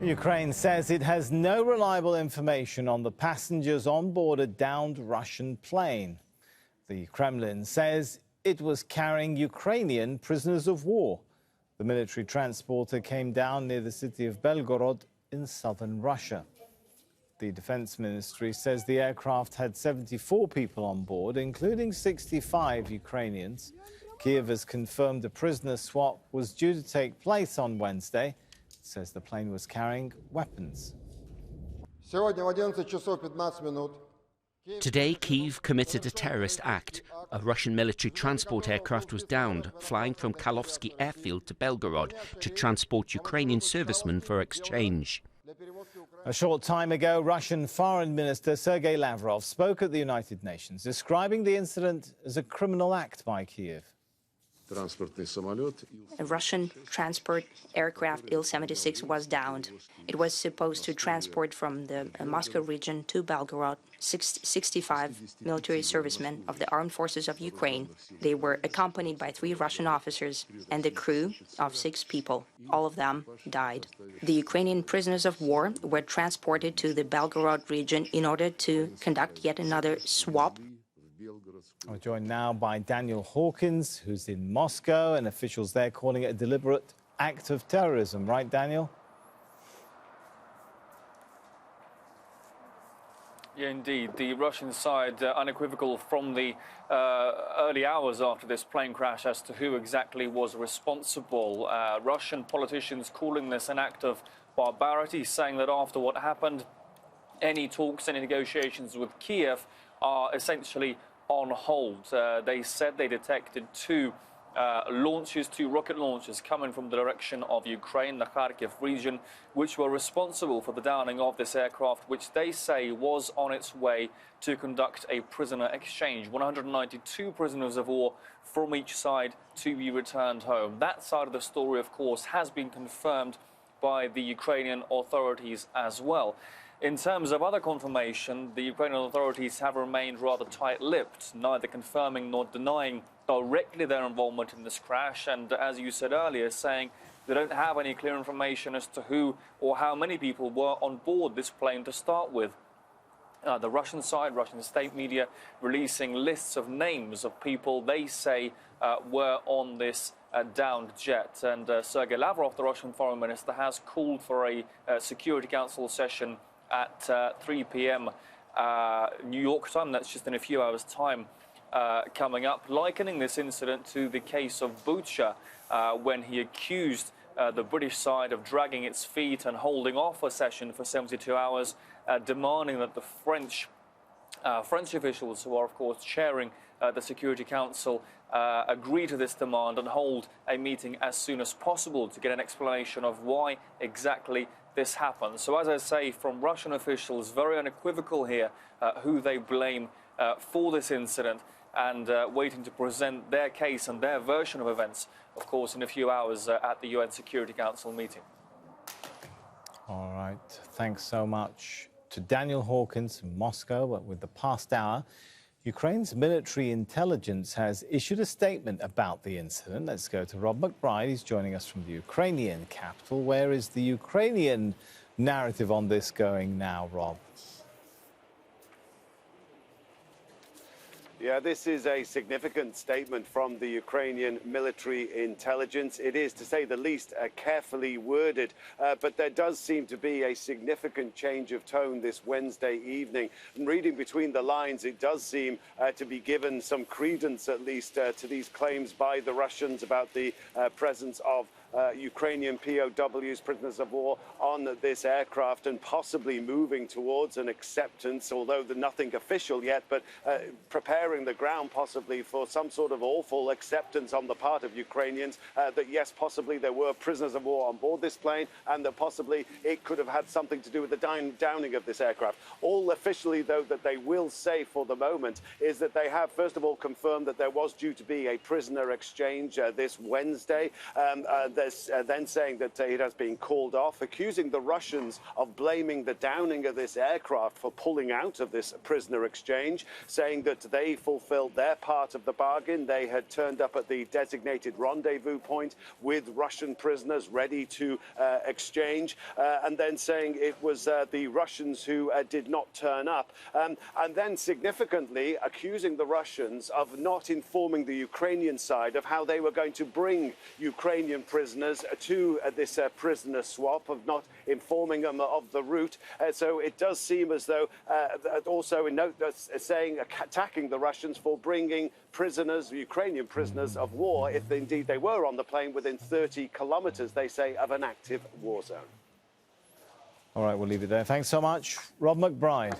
Ukraine says it has no reliable information on the passengers on board a downed Russian plane. The Kremlin says it was carrying Ukrainian prisoners of war. The military transporter came down near the city of Belgorod in southern Russia. The Defense Ministry says the aircraft had 74 people on board, including 65 Ukrainians. Kiev has confirmed a prisoner swap was due to take place on Wednesday. It says the plane was carrying weapons. Today, Kyiv committed a terrorist act. A Russian military transport aircraft was downed, flying from Kalovsky airfield to Belgorod to transport Ukrainian servicemen for exchange. A short time ago, Russian Foreign Minister Sergei Lavrov spoke at the United Nations, describing the incident as a criminal act by Kyiv. A Russian transport aircraft Il-76 was downed. It was supposed to transport from the Moscow region to Belgorod 65 military servicemen of the armed forces of Ukraine. They were accompanied by 3 Russian officers and the crew of 6 people. All of them died. The Ukrainian prisoners of war were transported to the Belgorod region in order to conduct yet another swap. We're joined now by Daniel Hawkins, who's in Moscow, and officials there calling it a deliberate act of terrorism. Right, Daniel? Yeah, indeed. The Russian side unequivocal from the early hours after this plane crash as to who exactly was responsible. Russian politicians calling this an act of barbarity, saying that after what happened, any talks, any negotiations with Kiev are essentially on hold. They said they detected 2 rocket launches coming from the direction of Ukraine, the Kharkiv region, which were responsible for the downing of this aircraft, which they say was on its way to conduct a prisoner exchange. 192 prisoners of war from each side to be returned home. That side of the story, of course, has been confirmed by the Ukrainian authorities as well. In terms of other confirmation, the Ukrainian authorities have remained rather tight-lipped, neither confirming nor denying directly their involvement in this crash, and as you said earlier, saying they don't have any clear information as to who or how many people were on board this plane to start with. The Russian side, Russian state media, releasing lists of names of people they say were on this downed jet. And Sergei Lavrov, the Russian foreign minister, has called for a Security Council session at 3 p.m. New York time. That's just in a few hours' time coming up, likening this incident to the case of Bucha, when he accused the British side of dragging its feet and holding off a session for 72 hours, demanding that the French officials, who are of course chairing the Security Council, agree to this demand and hold a meeting as soon as possible to get an explanation of why exactly this happened. So as I say, from Russian officials, very unequivocal here who they blame for this incident, and waiting to present their case and their version of events, of course, in a few hours at the UN Security Council meeting. All right. Thanks so much to Daniel Hawkins from Moscow. But with the past hour, Ukraine's military intelligence has issued a statement about the incident. Let's go to Rob McBride. He's joining us from the Ukrainian capital. Where is the Ukrainian narrative on this going now, Rob? Yeah, this is a significant statement from the Ukrainian military intelligence. It is, to say the least, carefully worded, but there does seem to be a significant change of tone this Wednesday evening. And reading between the lines, it does seem to be given some credence, at least, to these claims by the Russians about the presence of Ukrainian POWs, prisoners of war, on this aircraft, and possibly moving towards an acceptance, although nothing official yet, but preparing the ground possibly for some sort of awful acceptance on the part of Ukrainians that yes, possibly there were prisoners of war on board this plane, and that possibly it could have had something to do with the downing of this aircraft. All officially, though, that they will say for the moment is that they have, first of all, confirmed that there was due to be a prisoner exchange this Wednesday. then saying that it has been called off, accusing the Russians of blaming the downing of this aircraft for pulling out of this prisoner exchange, saying that they fulfilled their part of the bargain. They had turned up at the designated rendezvous point with Russian prisoners ready to exchange, and then saying it was the Russians who did not turn up. And then significantly accusing the Russians of not informing the Ukrainian side of how they were going to bring Ukrainian prisoners to this prisoner swap, of not informing them of the route. So it does seem as though also in note saying attacking the Russians for bringing prisoners, Ukrainian prisoners of war, if indeed they were on the plane, within 30 kilometers, they say, of an active war zone. All right, we'll leave it there. Thanks so much, Rob McBride.